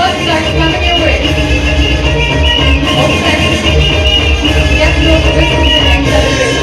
first truck coming your way. Okay. Get no position in acceleration.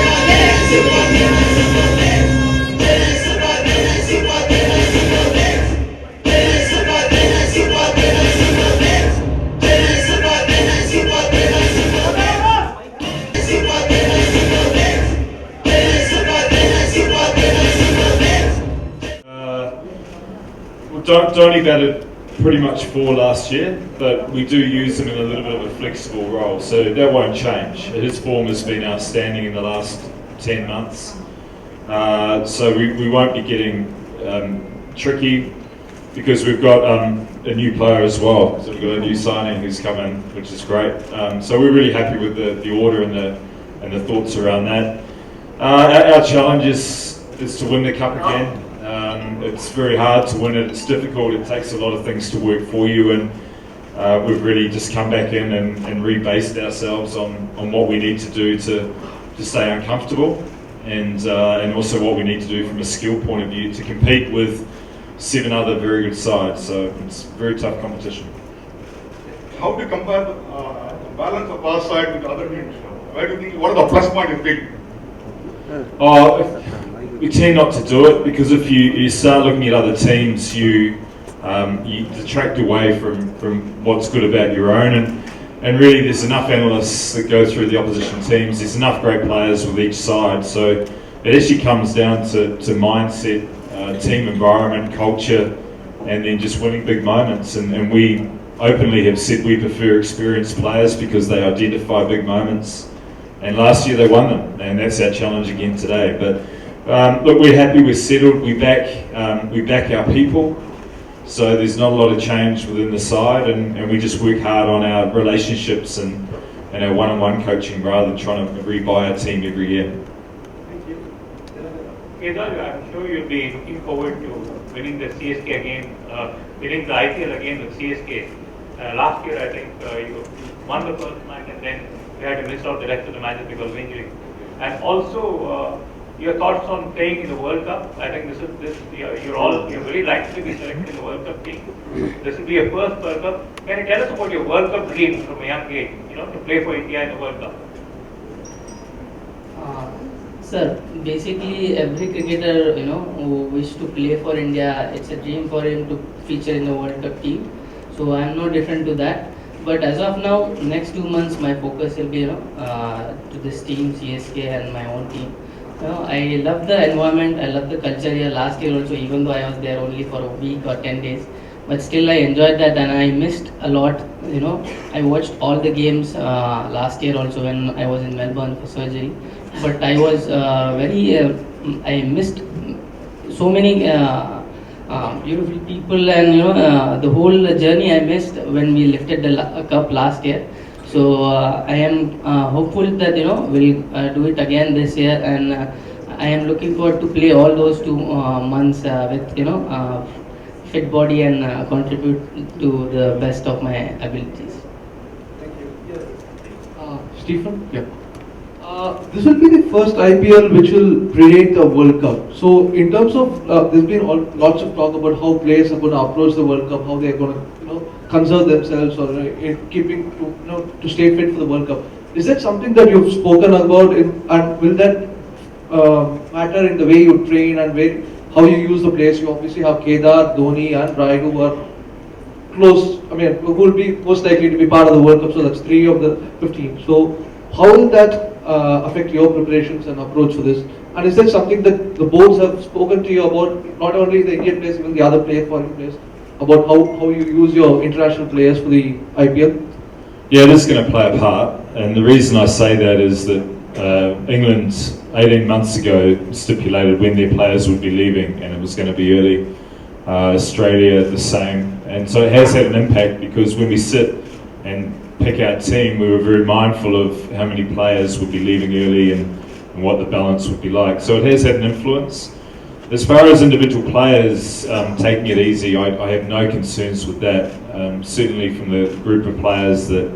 Dhoni batted pretty much 4 last year, but we do use him in a little bit of a flexible role, so that won't change. His form has been outstanding in the last 10 months, so we won't be getting tricky because we've got a new player as well. So we've got a new signing who's come in, which is great. So we're really happy with the order and the thoughts around that. Our challenge is to win the cup again. It's very hard to win it, it's difficult, it takes a lot of things to work for you, and we've really just come back in and rebased ourselves on what we need to do to stay uncomfortable, and also what we need to do from a skill point of view to compete with 7 other very good sides, so it's very tough competition. How do you compare the balance of our side with other teams? Where do you think, what are the plus points you think? We tend not to do it because if you start looking at other teams, you detract away from what's good about your own, and really there's enough analysts that go through the opposition teams, there's enough great players with each side, so it actually comes down to mindset, team environment, culture, and then just winning big moments, and we openly have said we prefer experienced players because they identify big moments, and last year they won them, and that's our challenge again today. But look, we're happy, we're settled, we back our people, so there's not a lot of change within the side, and we just work hard on our relationships and our one-on-one coaching rather than trying to rebuy our team every year. Thank you. Kedar, I'm sure you'll be looking forward to winning the CSK again, winning the IPL again with CSK. Last year I think you won the first match and then you had to miss out the rest of the matches because of injury. And also, your thoughts on playing in the World Cup? I think you're very likely to be selected in the World Cup team. This will be your first World Cup. Can you tell us about your World Cup dream from a young age? To play for India in the World Cup. Sir, basically every cricketer who wishes to play for India, it's a dream for him to feature in the World Cup team. So I'm no different to that. But as of now, next 2 months my focus will be to this team, CSK, and my own team. I love the environment, I love the culture here. Last year also, even though I was there only for a week or 10 days, but still I enjoyed that and I missed a lot. I watched all the games last year also when I was in Melbourne for surgery. But I was I missed so many beautiful people, and the whole journey I missed when we lifted the cup last year. So I am hopeful that we'll do it again this year, and I am looking forward to play all those 2 months with fit body and contribute to the best of my abilities. Thank you. Yeah. Stephen? Yeah. This will be the first IPL which will predate the World Cup. So in terms of, there's been lots of talk about how players are going to approach the World Cup, how they are going to conserve themselves or keeping to stay fit for the World Cup. Is that something that you've spoken about, and will that matter in the way you train and how you use the players? You obviously have Kedar, Dhoni and Rai who are close, who will be most likely to be part of the World Cup, so that's 3 of the 15. So how will that affect your preparations and approach for this? And is that something that the boards have spoken to you about, not only the Indian players, even the other foreign players, about how you use your international players for the IPL? Yeah, it is going to play a part, and the reason I say that is that England 18 months ago stipulated when their players would be leaving, and it was going to be early. Australia the same, and so it has had an impact because when we sit and pick our team, we were very mindful of how many players would be leaving early and what the balance would be like. So it has had an influence. As far as individual players taking it easy, I have no concerns with that. Certainly from the group of players that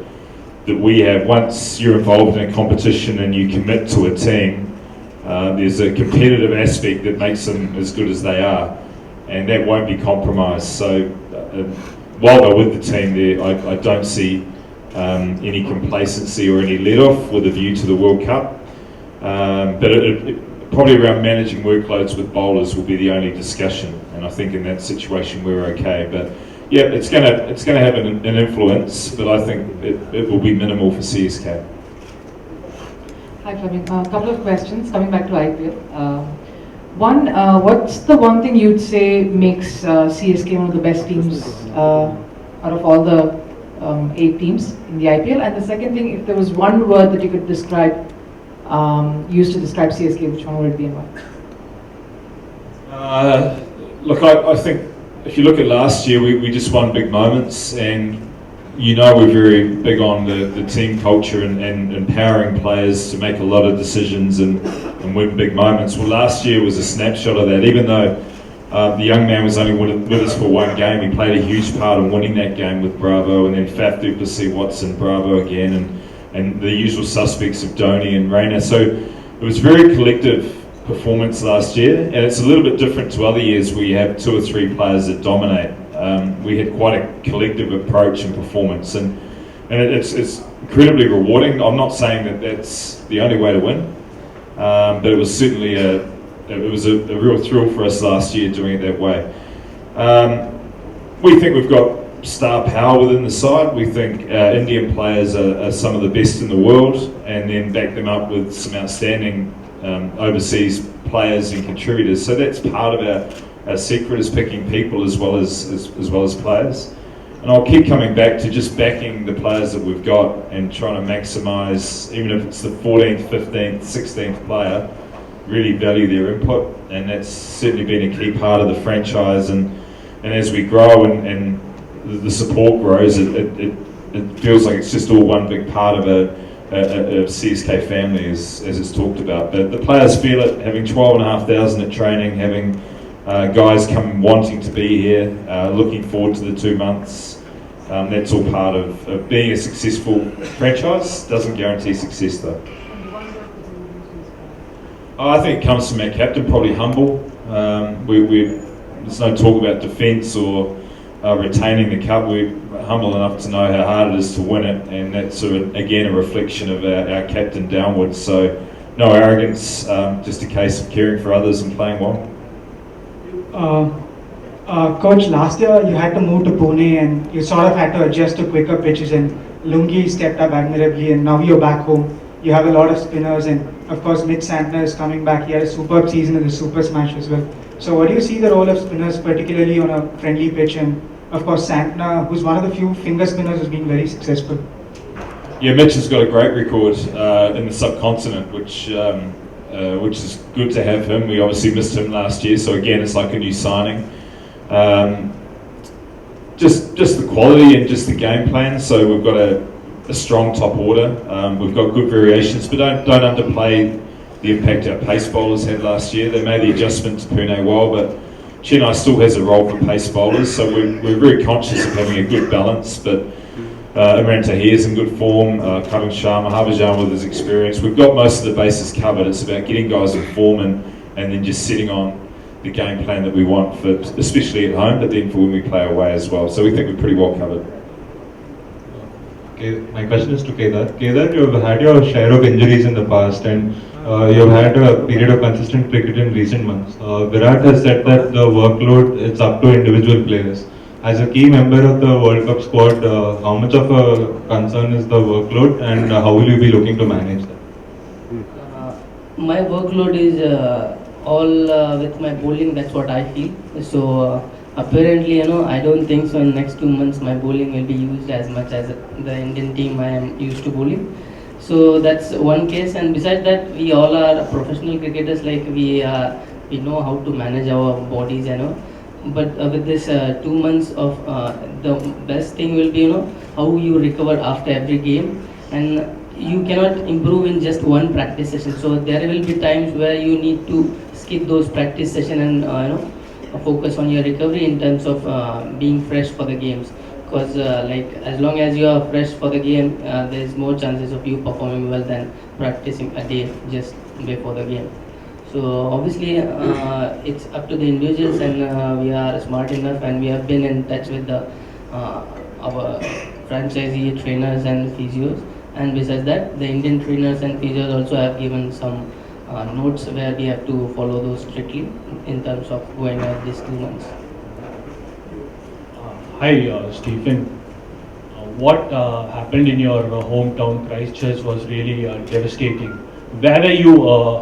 we have, once you're involved in a competition and you commit to a team, there's a competitive aspect that makes them as good as they are, and that won't be compromised. So while they're with the team there, I don't see any complacency or any let-off with a view to the World Cup. But probably around managing workloads with bowlers will be the only discussion, and I think in that situation we're okay. But yeah, it's going to have an influence, but I think it will be minimal for CSK. Hi, Fleming. A couple of questions coming back to IPL. One, what's the one thing you'd say makes CSK one of the best teams out of all the 8 teams in the IPL? And the second thing, if there was one word that you could describe, used to describe CSK, which one would it be and why? Look, I think if you look at last year, we just won big moments, and you know we're very big on the team culture and empowering players to make a lot of decisions and win big moments. Well, last year was a snapshot of that. Even though the young man was only with us for one game, he played a huge part in winning that game with Bravo, and then Faf du Plessis, Watson, Bravo again, and the usual suspects of Dhoni and Raina. So it was very collective performance last year, and it's a little bit different to other years where you have 2 or 3 players that dominate. We had quite a collective approach and performance, and it's incredibly rewarding. I'm not saying that that's the only way to win, but it was certainly a real thrill for us last year doing it that way. We think we've got star power within the side. We think Indian players are some of the best in the world, and then back them up with some outstanding overseas players and contributors. So that's part of our secret, is picking people as well as players. And I'll keep coming back to just backing the players that we've got and trying to maximise, even if it's the 14th, 15th, 16th player, really value their input. And that's certainly been a key part of the franchise. And as we grow and the support grows, it feels like it's just all one big part of a CSK family, as it's talked about. But the players feel it, having 12,500 at training, having guys come wanting to be here, looking forward to the 2 months. That's all part of being a successful franchise. Doesn't guarantee success though. I think it comes from our captain, probably humble. There's no talk about defence or retaining the cup. We're humble enough to know how hard it is to win it, and that's again a reflection of our captain downwards. So no arrogance, just a case of caring for others and playing well. Coach, last year you had to move to Pune and you sort of had to adjust to quicker pitches, and Lungi stepped up admirably, and now you're back home. You have a lot of spinners, and of course Mitch Santner is coming back. He had a superb season in the Super Smash as well. So what do you see the role of spinners, particularly on a friendly pitch? And of course Santner, who's one of the few finger spinners who's been very successful. Yeah, Mitch has got a great record in the subcontinent, which is good to have him. We obviously missed him last year, so again it's like a new signing. Just the quality and just the game plan. So we've got a strong top order. We've got good variations, but don't underplay the impact our pace bowlers had last year. They made the adjustment to Pune well, but Chennai still has a role for pace bowlers, so we're very conscious of having a good balance. But Imran Tahir's in good form, Karan Sharma, Harbhajan with his experience. We've got most of the bases covered. It's about getting guys in form and then just sitting on the game plan that we want, for especially at home, but then for when we play away as well. So we think we're pretty well covered. Okay, my question is to Kedar. Kedar, you've had your share of injuries in the past, and you've had a period of consistent cricket in recent months. Virat has said that the workload is up to individual players. As a key member of the World Cup squad, how much of a concern is the workload, and how will you be looking to manage that? My workload is all with my bowling. That's what I feel. So apparently, I don't think so. In next 2 months, my bowling will be used as much as the Indian team I am used to bowling. So that's one case. And besides that, we all are professional cricketers. Like we know how to manage our bodies, But with this 2 months of the best thing will be how you recover after every game, and you cannot improve in just one practice session. So there will be times where you need to skip those practice session and focus on your recovery in terms of being fresh for the games. Because as long as you are fresh for the game, there is more chances of you performing well than practicing a day just before the game. So obviously it's up to the individuals, and we are smart enough, and we have been in touch with the our franchisee trainers and physios. And besides that, the Indian trainers and physios also have given some notes where we have to follow those strictly in terms of going out these 2 months. Hi, Stephen. What happened in your hometown, Christchurch, was really devastating. Where were you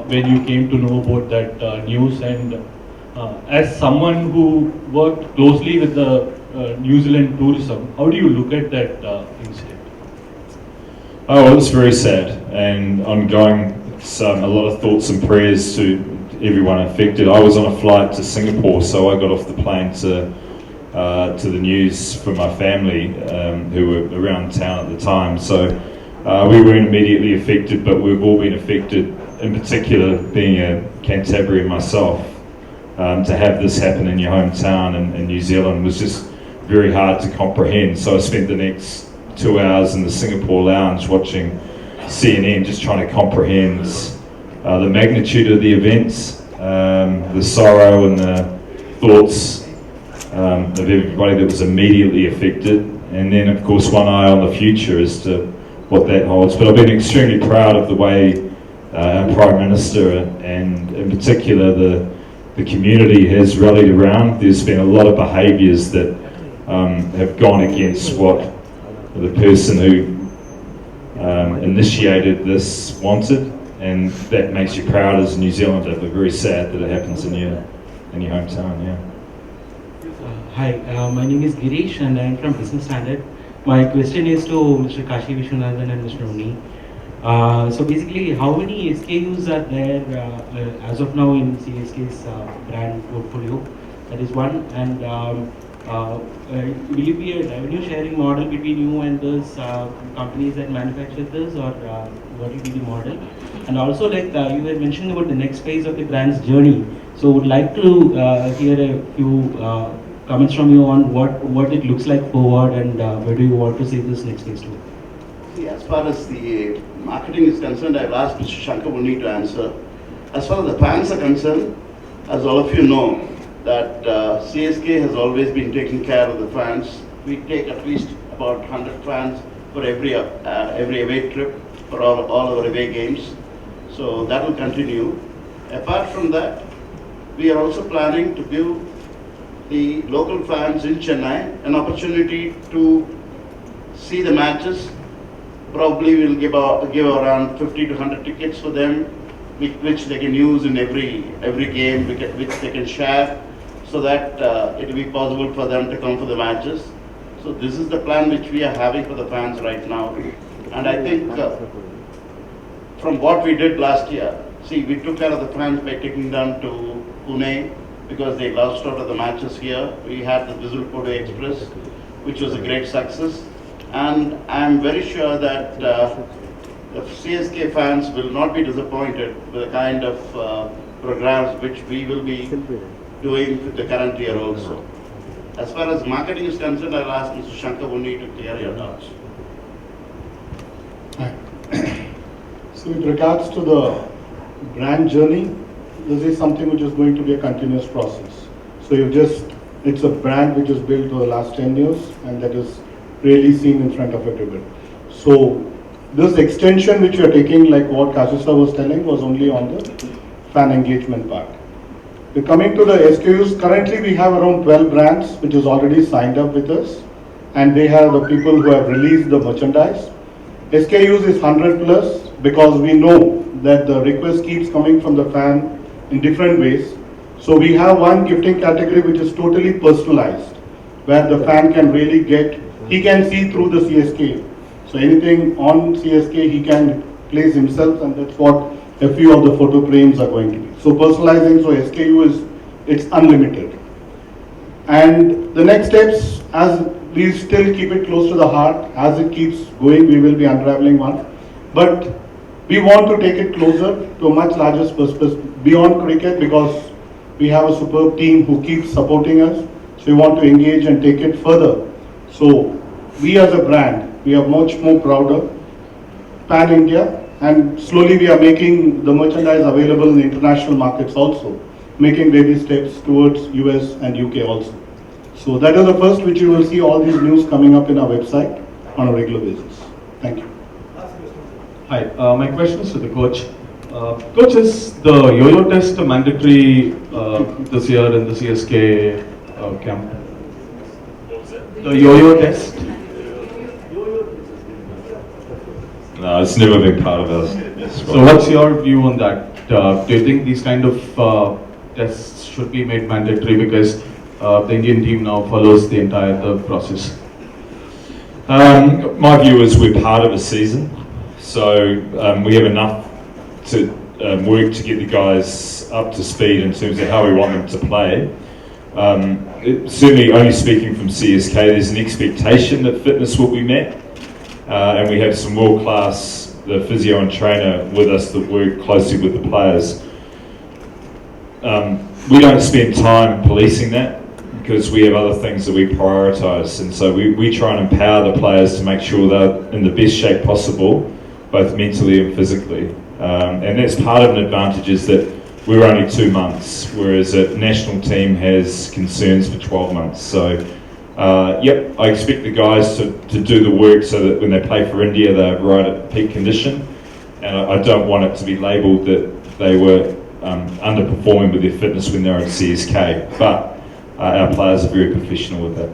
when you came to know about that news? And as someone who worked closely with the New Zealand tourism, how do you look at that incident? Oh, it was very sad and ongoing. A lot of thoughts and prayers to everyone affected. I was on a flight to Singapore, so I got off the plane to the news for my family who were around town at the time. So we weren't immediately affected, but we've all been affected, in particular being a Cantabrian myself. To have this happen in your hometown in New Zealand was just very hard to comprehend. So I spent the next 2 hours in the Singapore lounge watching CNN, just trying to comprehend the magnitude of the events, the sorrow and the thoughts of everybody that was immediately affected, and then of course one eye on the future as to what that holds. But I've been extremely proud of the way our Prime Minister and in particular the community has rallied around. There's been a lot of behaviours that have gone against what the person who initiated this wanted, and that makes you proud as a New Zealander, but very sad that it happens in your hometown. Yeah. Hi, my name is Girish and I am from Business Standard. My question is to Mr. Kashi Vishwanathan and Mr. Dhoni. So basically, how many SKUs are there as of now in CSK's brand portfolio? That is one. And will it be a revenue sharing model between you and those companies that manufacture this, or what will be the model? And also, like you were mentioning about the next phase of the brand's journey. So would like to hear a few comments from you on what it looks like forward, and where do you want to see this next phase to? See, as far as the marketing is concerned, I've asked Mr. Shankar Muni to answer. As far as the fans are concerned, as all of you know, that CSK has always been taking care of the fans. We take at least about 100 fans for every away trip, for all our away games. So that will continue. Apart from that, we are also planning to give the local fans in Chennai an opportunity to see the matches. Probably we'll give around 50 to 100 tickets for them, which they can use in every game, which they can share, so that it will be possible for them to come for the matches. So this is the plan which we are having for the fans right now. And I think from what we did last year, see, we took care of the fans by taking them to Pune, because they lost out of the matches here. We had the Vizul Express, which was a great success. And I am very sure that the CSK fans will not be disappointed with the kind of programs which we will be doing with the current year also. As far as marketing is concerned, I'll ask Mr. Shankar Muni to clear your thoughts. So with regards to the brand journey, this is something which is going to be a continuous process. So it's a brand which is built over the last 10 years, and that is really seen in front of everybody. So this extension which you are taking, like what Kashisa was telling, was only on the fan engagement part. We're coming to the SKUs. Currently we have around 12 brands which is already signed up with us, and they have the people who have released the merchandise. SKUs is 100 plus, because we know that the request keeps coming from the fan in different ways. So we have one gifting category which is totally personalized, where the fan can really he can see through the CSK. So anything on CSK he can place himself, and that's what a few of the photo frames are going to be. So personalizing, so SKU it's unlimited. And the next steps, as we still keep it close to the heart, as it keeps going, we will be unraveling one. But we want to take it closer to a much larger purpose beyond cricket, because we have a superb team who keeps supporting us. So we want to engage and take it further. So we as a brand, we are much more prouder, pan-India, and slowly we are making the merchandise available in international markets also, making baby steps towards US and UK also. So that is the first, which you will see all these news coming up in our website on a regular basis. Thank you. Hi, my question is to the coach. Coach, is the yo-yo test mandatory this year in the CSK camp? The yo-yo test? No, it's never been part of us. So what's your view on that? Do you think these kind of tests should be made mandatory because the Indian team now follows the entire process? My view is we're part of a season, so we have enough to work to get the guys up to speed in terms of how we want them to play. Certainly, only speaking from CSK, there's an expectation that fitness will be met, and we have some world-class physio and trainer with us that work closely with the players. We don't spend time policing that because we have other things that we prioritise, and so we try and empower the players to make sure they're in the best shape possible, both mentally and physically. And that's part of an advantage is that we're only 2 months, whereas a national team has concerns for 12 months. So, yep, I expect the guys to do the work so that when they play for India, they're right at peak condition. And I don't want it to be labelled that they were underperforming with their fitness when they were at CSK. But our players are very professional with that.